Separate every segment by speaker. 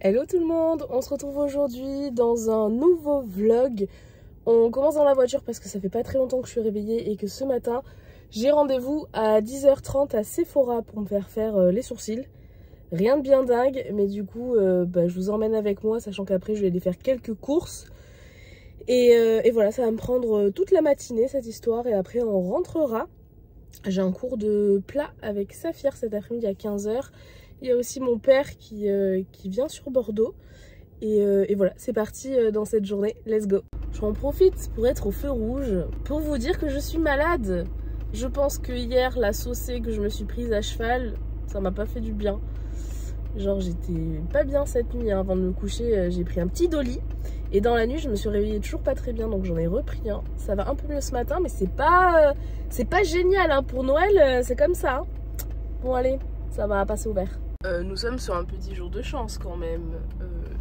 Speaker 1: Hello tout le monde, on se retrouve aujourd'hui dans un nouveau vlog. On commence dans la voiture parce que ça fait pas très longtemps que je suis réveillée et que ce matin j'ai rendez-vous à 10h30 à Sephora pour me faire les sourcils. Rien de bien dingue, mais du coup je vous emmène avec moi, sachant qu'après je vais aller faire quelques courses. Et voilà, ça va me prendre toute la matinée cette histoire et après on rentrera. J'ai un cours de plat avec Saphir cet après-midi à 15h. Il y a aussi mon père qui vient sur Bordeaux. Et voilà, c'est parti dans cette journée. Let's go. J'en profite pour être au feu rouge, pour vous dire que je suis malade. Je pense que hier, la saucée que je me suis prise à cheval, ça m'a pas fait du bien. Genre, j'étais pas bien cette nuit, hein. Avant de me coucher, j'ai pris un petit dolly. Et dans la nuit, je me suis réveillée toujours pas très bien, donc j'en ai repris un. Ça va un peu mieux ce matin, mais c'est pas génial, hein. Pour Noël, c'est comme ça, hein. Bon allez, ça va passer au vert. Nous sommes sur un petit jour de chance quand même.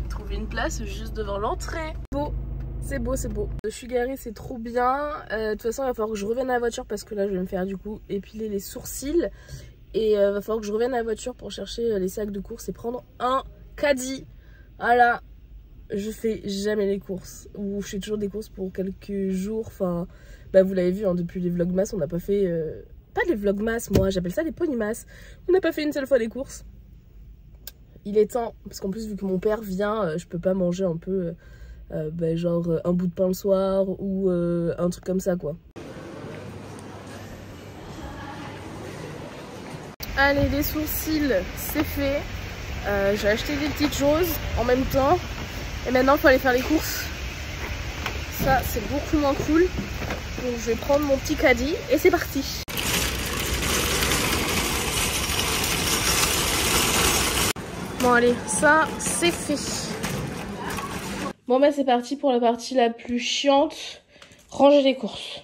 Speaker 1: Trouver une place juste devant l'entrée. Beau, c'est beau, c'est beau. Je suis garée, c'est trop bien. De toute façon, il va falloir que je revienne à la voiture parce que là, je vais me faire du coup épiler les sourcils. Et il va falloir que je revienne à la voiture pour chercher les sacs de courses et prendre un caddie. Voilà, je fais jamais les courses. Ou je fais toujours des courses pour quelques jours. Enfin, vous l'avez vu, hein, depuis les vlogmas, on n'a pas fait... Pas les vlogmas, moi, j'appelle ça les ponymas. On n'a pas fait une seule fois les courses. Il est temps, parce qu'en plus vu que mon père vient, je peux pas manger un peu genre un bout de pain le soir ou un truc comme ça quoi. Allez, les sourcils c'est fait. J'ai acheté des petites choses en même temps. Et maintenant il faut aller faire les courses. Ça c'est beaucoup moins cool. Donc je vais prendre mon petit caddie et c'est parti. Bon allez, ça c'est fait. Bon c'est parti pour la partie la plus chiante, ranger les courses.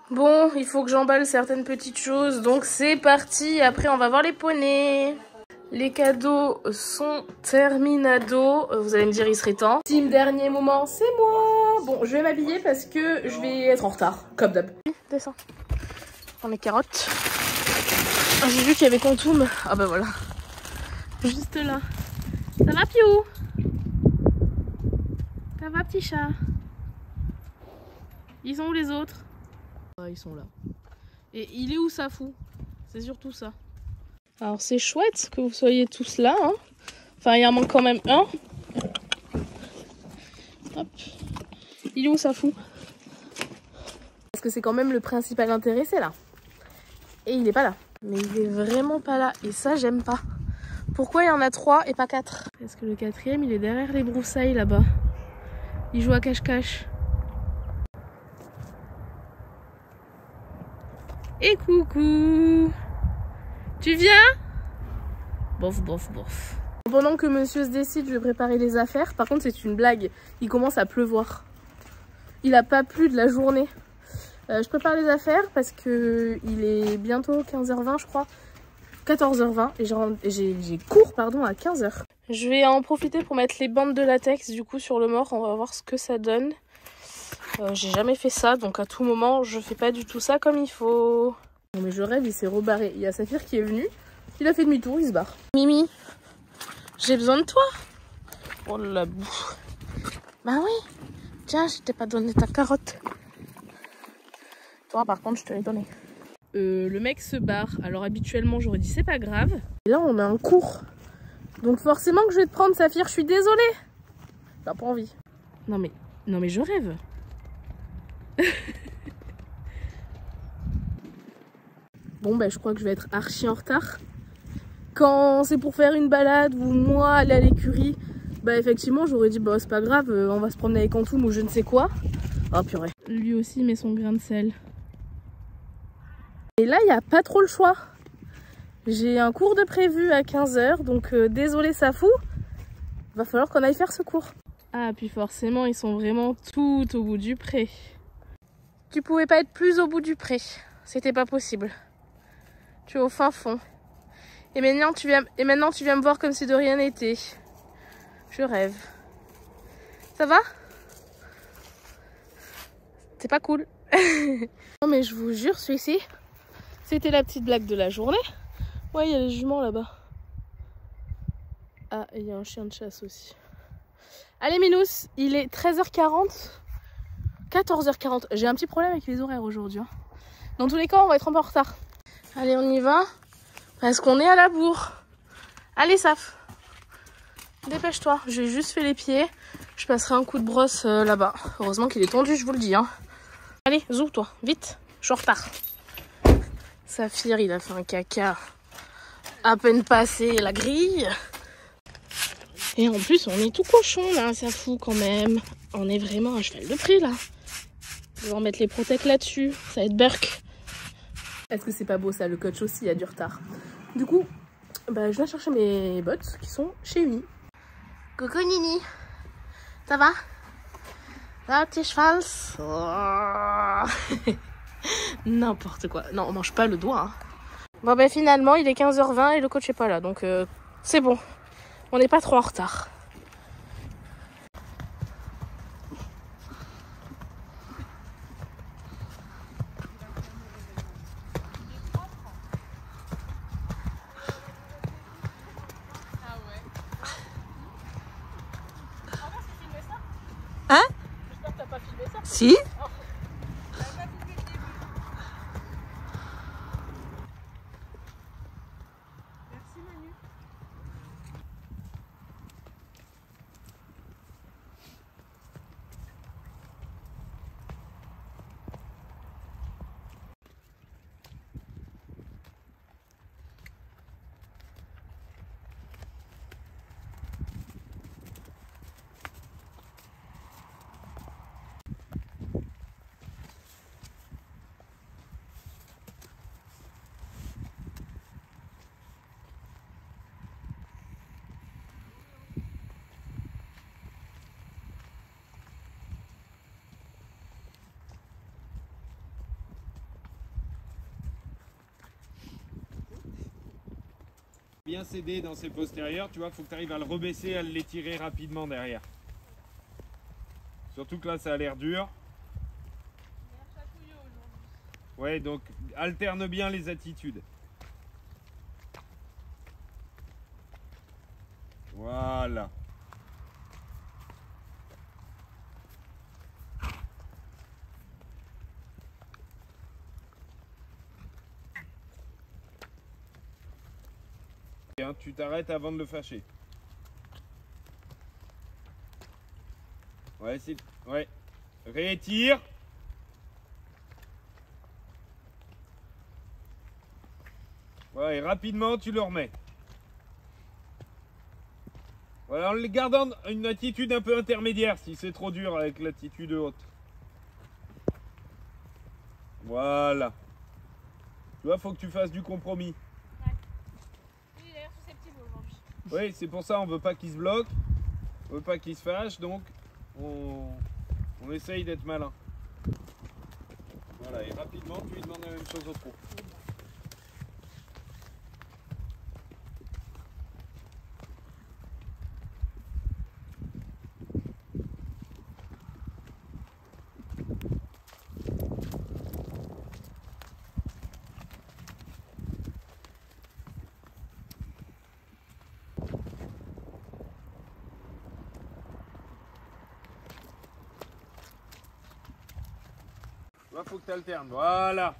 Speaker 1: Bon, il faut que j'emballe certaines petites choses, donc c'est parti. Après on va voir les poneys. Les cadeaux sont terminado. Vous allez me dire il serait temps. Team dernier moment, c'est moi. Bon, je vais m'habiller parce que je vais être en retard, comme d'hab. Descends. Prends les carottes. J'ai vu qu'il y avait Quantum. Ah bah voilà. Juste là. Ça va Piou? Ça va petit chat? Ils sont où les autres? Ah, ils sont là. Et il est où Safou? C'est surtout ça. Alors c'est chouette que vous soyez tous là, hein. Enfin il en manque quand même un. Hop. Il est où Safou? Parce que c'est quand même le principal intéressé là. Et il est pas là. Mais il est vraiment pas là. Et ça j'aime pas. Pourquoi il y en a 3 et pas 4? Parce que le 4e il est derrière les broussailles là-bas. Il joue à cache-cache. Et coucou! Tu viens? Bof, bof, bof. Pendant que monsieur se décide, je vais préparer les affaires. Par contre c'est une blague. Il commence à pleuvoir. Il a pas plu de la journée. Je prépare les affaires parce que il est bientôt 15h20 je crois. 14h20 et j'ai cours pardon à 15h. Je vais en profiter pour mettre les bandes de latex du coup sur le mort, on va voir ce que ça donne. J'ai jamais fait ça donc à tout moment je fais pas du tout ça comme il faut. Non mais je rêve, il s'est rebarré. Il y a Saphir qui est venu, il a fait demi-tour, il se barre. Mimi, j'ai besoin de toi. Oh la boue. Bah oui, tiens je t'ai pas donné ta carotte. Toi par contre je te l'ai donné. Le mec se barre, alors habituellement j'aurais dit c'est pas grave. Et là on a un cours. Donc forcément que je vais te prendre Saphir, je suis désolée. T'as pas envie. Non mais je rêve. Bon je crois que je vais être archi en retard. Quand c'est pour faire une balade ou moi aller à l'écurie, effectivement j'aurais dit c'est pas grave, on va se promener avec Quantum ou je ne sais quoi. Oh purée. Lui aussi met son grain de sel. Et là, il n'y a pas trop le choix. J'ai un cours de prévu à 15h, donc désolé Safou, va falloir qu'on aille faire ce cours. Ah, puis forcément, ils sont vraiment tout au bout du pré. Tu pouvais pas être plus au bout du pré, c'était pas possible. Tu es au fin fond. Et maintenant, tu viens me voir comme si de rien n'était. Je rêve. Ça va? C'est pas cool. Non mais je vous jure, celui-ci... C'était la petite blague de la journée. Ouais, il y a les juments là-bas. Ah, il y a un chien de chasse aussi. Allez Minous, il est 13h40. 14h40. J'ai un petit problème avec les horaires aujourd'hui. Hein. Dans tous les cas, on va être un peu en retard. Allez, on y va. Parce qu'on est à la bourre. Allez, Saf. Dépêche-toi. J'ai juste fait les pieds. Je passerai un coup de brosse là-bas. Heureusement qu'il est tendu, je vous le dis. Hein. Allez, zou toi. Vite. Je suis en retard. Saphir, il a fait un caca à peine passé la grille. Et en plus, on est tout cochon là. Ça fout quand même. On est vraiment un cheval de prix là. Je vais en mettre les protèques là-dessus. Ça va être Burk. Est-ce que c'est pas beau ça? Le coach aussi a du retard. Du coup, bah, je viens chercher mes bottes qui sont chez Uni. Coucou Nini. Ça va? Ça va, petit cheval? Oh. N'importe quoi. Non, on mange pas le doigt. Hein. Bon, bah finalement, il est 15h20 et le coach est pas là. Donc, c'est bon. On n'est pas trop en retard.
Speaker 2: Hein?
Speaker 1: J'espère que t'as pas filmé ça.
Speaker 2: Si.
Speaker 1: Merci Manu.
Speaker 3: Bien céder dans ses postérieurs, tu vois, faut que tu arrives à le rebaisser, à l'étirer rapidement derrière. Surtout que là, ça a l'air dur. Ouais, donc alterne bien les attitudes. Voilà. Tu t'arrêtes avant de le fâcher. Ouais, c'est... Ouais. Réétire. Ouais, et rapidement, tu le remets. Voilà, en le gardant une attitude un peu intermédiaire, si c'est trop dur avec l'attitude haute. Voilà. Tu vois, faut que tu fasses du compromis.
Speaker 1: Il a l'air susceptible aujourd'hui.
Speaker 3: Oui, c'est pour ça on veut pas qu'il se bloque, on veut pas qu'il se fâche, donc on essaye d'être malin. Voilà, et rapidement tu lui demandes la même chose au trot. Là, faut que tu alternes. Voilà.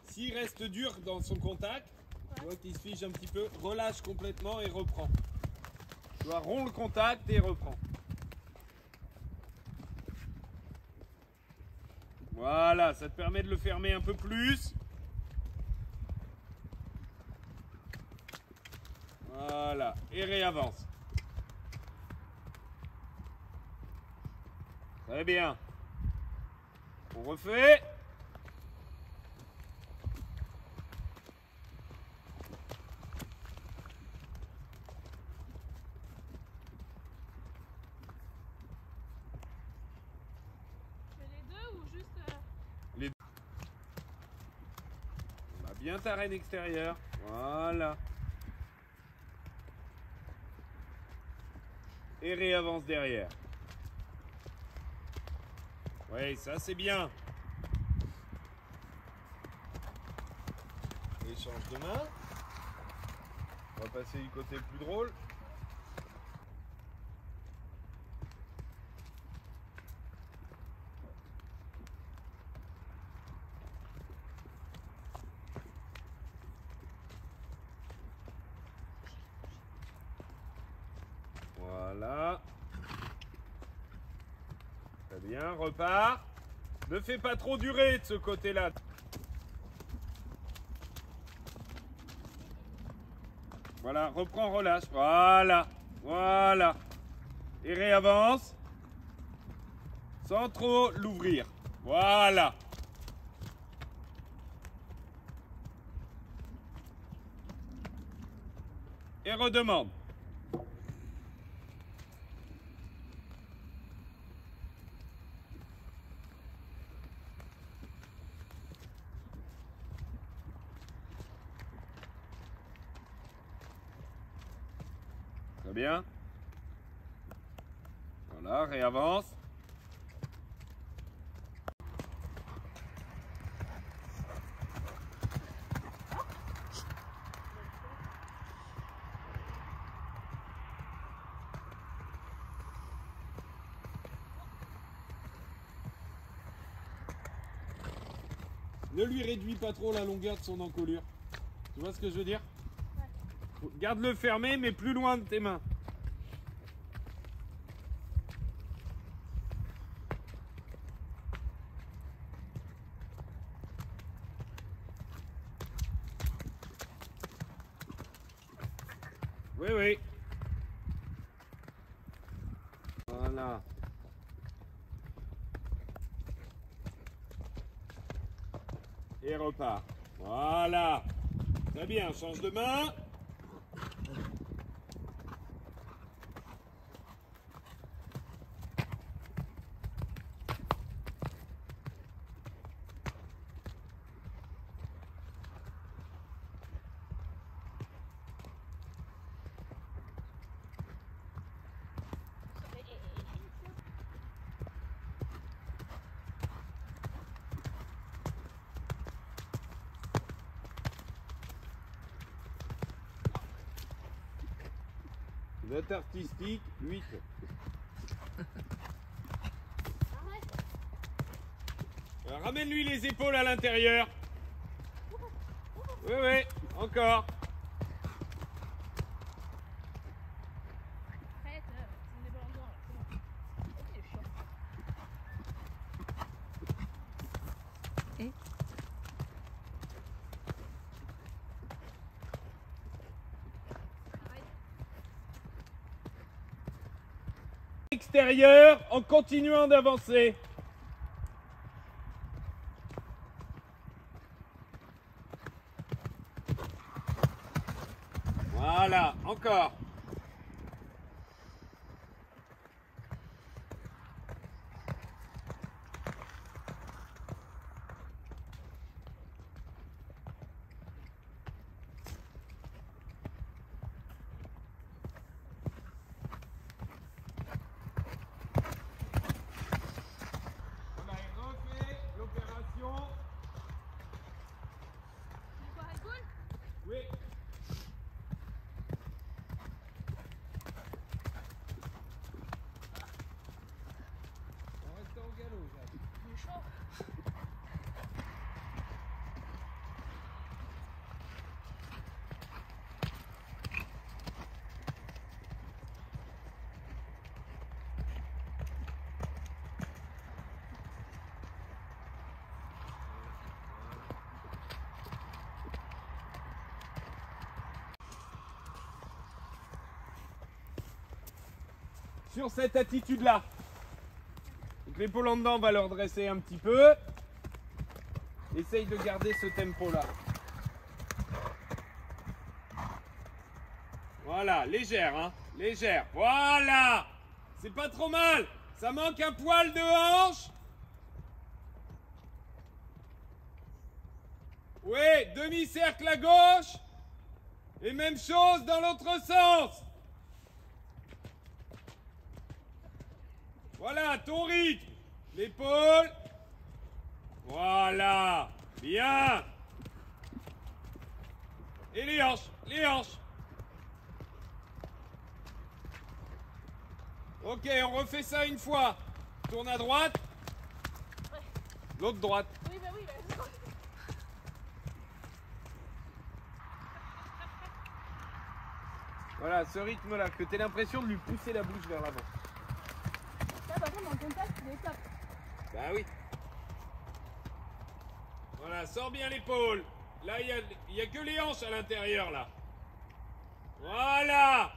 Speaker 3: S'il reste dur dans son contact, tu vois qu'il se fige un petit peu, relâche complètement et reprend. Tu vois, romps le contact et reprend. Voilà, ça te permet de le fermer un peu plus. Voilà, et réavance. Très bien. On refait.
Speaker 1: C'est les deux ou juste...
Speaker 3: Les deux. On a bien ta reine extérieure. Voilà. Et réavance derrière. Oui, ça c'est bien. change de main. On va passer du côté le plus drôle. Voilà. Très bien, repart. Ne fais pas trop durer de ce côté-là. Voilà, reprends, relâche. Voilà, voilà. Et réavance. Sans trop l'ouvrir. Voilà. Et redemande. Très bien. Voilà, réavance. Ne lui réduis pas trop la longueur de son encolure. Tu vois ce que je veux dire? Ouais. Garde-le fermé, mais plus loin de tes mains. Oui, oui. Voilà. Et repart. Voilà. Très bien, change de main. Note artistique, 8. Ramène-lui les épaules à l'intérieur. Oui, oui, encore. Extérieur en continuant d'avancer. Voilà, encore. Oui. On reste en galop, Jacques. Il est chaud. Sur cette attitude-là. L'épaule en dedans, on va le redresser un petit peu. Essaye de garder ce tempo-là. Voilà, légère, hein. Légère. Voilà. C'est pas trop mal. Ça manque un poil de hanche. Oui, demi-cercle à gauche. Et même chose dans l'autre sens. Voilà, ton rythme. L'épaule. Voilà. Bien. Et les hanches, les hanches. Ok, on refait ça une fois. Tourne à droite.
Speaker 2: Ouais.
Speaker 3: L'autre droite.
Speaker 2: Oui, bah oui, bah.
Speaker 3: Voilà, ce rythme-là, que tu aies l'impression de lui pousser la bouche vers l'avant.
Speaker 2: Là, par contre, dans le contact, il est top.
Speaker 3: Bah oui. Voilà, sors bien l'épaule. Là, il y a que les hanches à l'intérieur, là. Voilà.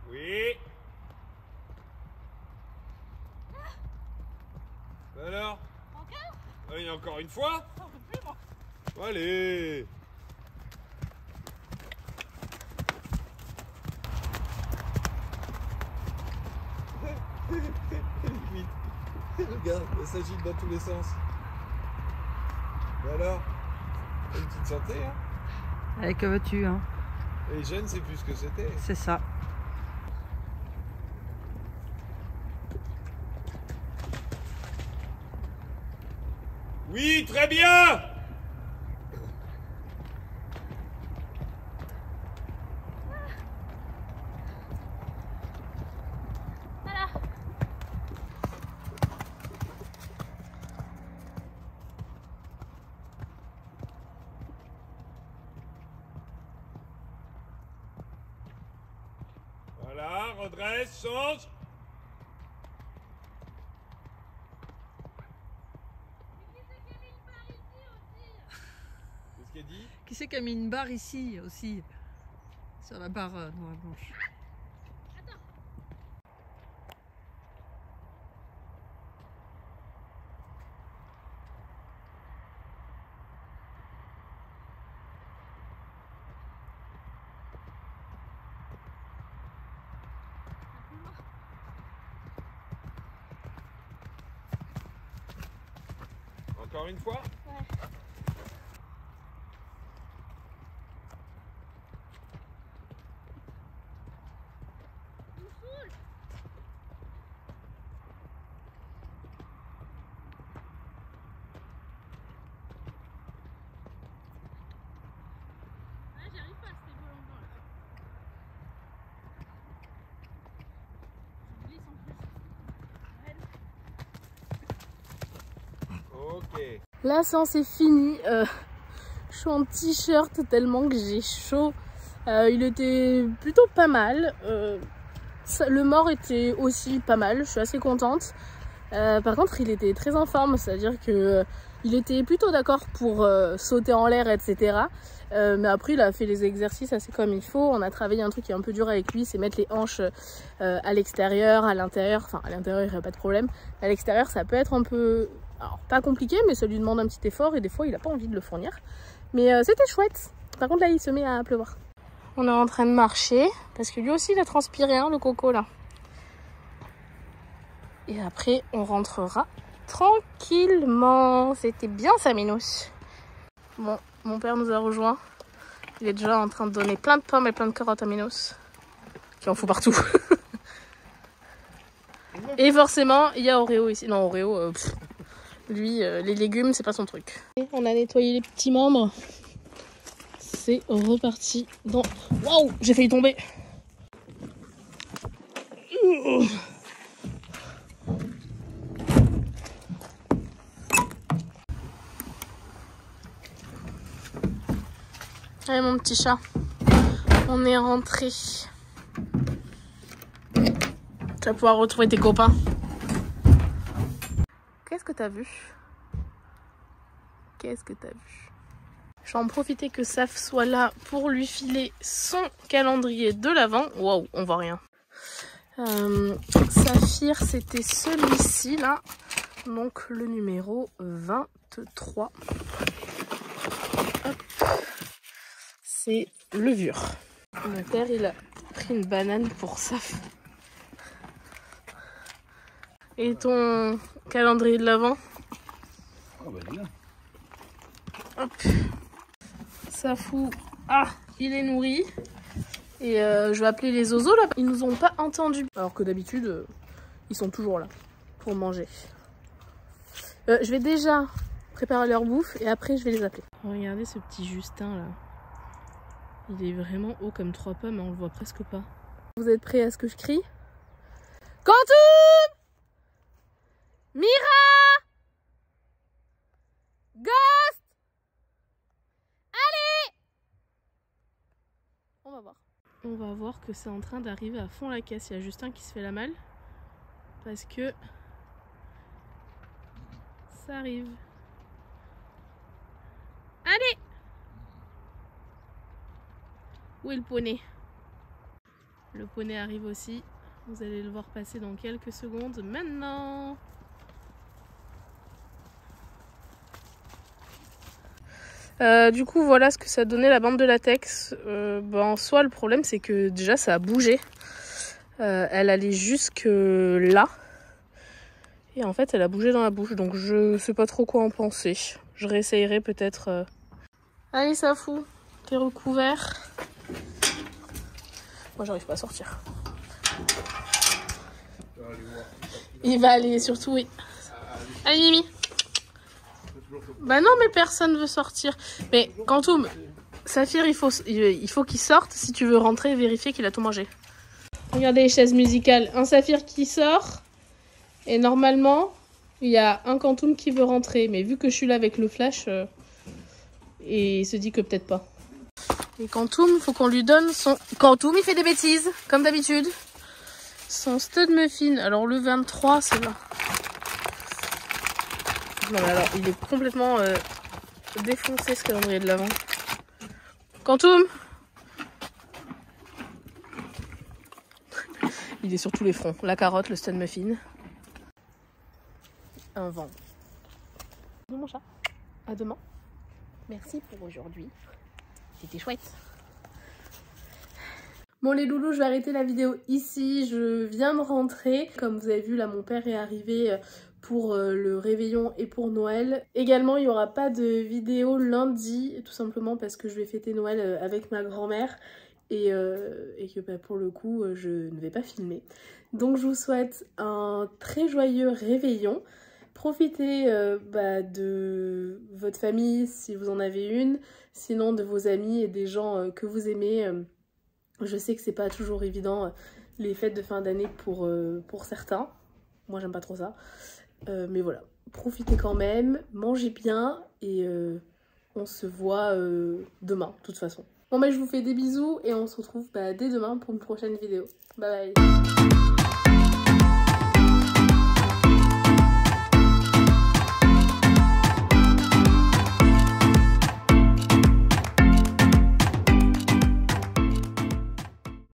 Speaker 3: Oui. Alors?
Speaker 2: Encore?
Speaker 3: Oui, encore une fois?
Speaker 2: On peut plus, moi.
Speaker 3: Allez. Regarde, elle s'agite dans tous les sens. Et alors? Une petite santé, hein?
Speaker 4: Allez, que veux-tu, hein?
Speaker 3: Et jeune, c'est plus ce que c'était.
Speaker 4: C'est ça.
Speaker 3: Oui, très bien!
Speaker 2: Voilà.
Speaker 3: Voilà, redresse, change. Qu'est-ce qu'elle dit?
Speaker 4: Qui c'est qui a mis une barre ici aussi? Sur la barre noire et blanche.
Speaker 3: Encore une fois?
Speaker 2: Ouais. Il me saoule. Ah, j'y arrive pas à ces volants blancs là. Je glisse en plus.
Speaker 3: Ok.
Speaker 1: La séance est finie. Je suis en t-shirt tellement que j'ai chaud. Il était plutôt pas mal. Le mort était aussi pas mal. Je suis assez contente. Par contre, il était très en forme. C'est-à-dire que il était plutôt d'accord pour sauter en l'air, etc. Mais après, il a fait les exercices assez comme il faut. On a travaillé un truc qui est un peu dur avec lui, c'est mettre les hanches à l'extérieur, à l'intérieur. Enfin, à l'intérieur, il n'y a pas de problème. À l'extérieur, ça peut être un peu... Alors, pas compliqué, mais ça lui demande un petit effort et des fois, il n'a pas envie de le fournir. Mais c'était chouette. Par contre, là, il se met à pleuvoir. On est en train de marcher parce que lui aussi, il a transpiré, hein, le coco, là. Et après, on rentrera tranquillement. C'était bien, ça, Minos. Bon, mon père nous a rejoints. Il est déjà en train de donner plein de pommes et plein de carottes à Minos, qui en fout partout. Et forcément, il y a Oreo ici. Non, Oreo, lui, les légumes, c'est pas son truc. On a nettoyé les petits membres. C'est reparti dans... Waouh, j'ai failli tomber. Allez, mon petit chat, on est rentré. Tu vas pouvoir retrouver tes copains. Qu'est-ce que t'as vu? Qu'est-ce que t'as vu? Je vais en profiter que Saf soit là pour lui filer son calendrier de l'Avent. Waouh, on voit rien. Saphir, c'était celui-ci là. Donc le numéro 23. Hop. C'est levure. Mon père, il a pris une banane pour Saf. Et ton calendrier de l'Avent?
Speaker 3: Oh bah bien.
Speaker 1: Hop. Safou, ah, il est nourri. Et je vais appeler les oiseaux là. Ils nous ont pas entendus. Alors que d'habitude, ils sont toujours là pour manger. Je vais déjà préparer leur bouffe et après je vais les appeler. Regardez ce petit Justin là. Il est vraiment haut comme 3 pommes, on le voit presque pas. Vous êtes prêts à ce que je crie? Quantum! Mira! Ghost! Allez! On va voir. On va voir que c'est en train d'arriver à fond la caisse. Il y a Justin qui se fait la malle. Parce que ça arrive. Allez! Où est le poney? Le poney arrive aussi. Vous allez le voir passer dans quelques secondes. Maintenant! Du coup, voilà ce que ça donnait la bande de latex. En soi, le problème, c'est que déjà, ça a bougé. Elle allait jusque là. Et en fait, elle a bougé dans la bouche. Donc, je sais pas trop quoi en penser. Je réessayerai peut-être. Allez, Safou, t'es recouvert. Moi, j'arrive pas à sortir. Il va aller surtout, oui. Allez, Mimi. Bah non, mais personne veut sortir. Mais Quantum, Saphir, il faut qu'il sorte si tu veux rentrer et vérifier qu'il a tout mangé. Regardez les chaises musicales. Un Saphir qui sort. Et normalement, il y a un Quantum qui veut rentrer. Mais vu que je suis là avec le flash, et il se dit que peut-être pas. Et Quantum, faut qu'on lui donne son... Quantum, il fait des bêtises, comme d'habitude. Son stud muffin. Alors le 23, c'est là. Non mais alors, il est complètement défoncé ce calendrier de l'avant. Quantum! Il est sur tous les fronts. La carotte, le stud muffin. Un vent. Mon chat. À demain. Merci pour aujourd'hui. C'était chouette. Bon les loulous, je vais arrêter la vidéo ici. Je viens de rentrer. Comme vous avez vu, là mon père est arrivé pour le réveillon et pour Noël. Également, il n'y aura pas de vidéo lundi, tout simplement parce que je vais fêter Noël avec ma grand-mère et que pour le coup, je ne vais pas filmer. Donc, je vous souhaite un très joyeux réveillon. Profitez de votre famille si vous en avez une, sinon de vos amis et des gens que vous aimez. Je sais que c'est pas toujours évident les fêtes de fin d'année pour certains. Moi, j'aime pas trop ça. Mais voilà, profitez quand même, mangez bien et on se voit demain, de toute façon. Bon, je vous fais des bisous et on se retrouve dès demain pour une prochaine vidéo. Bye bye.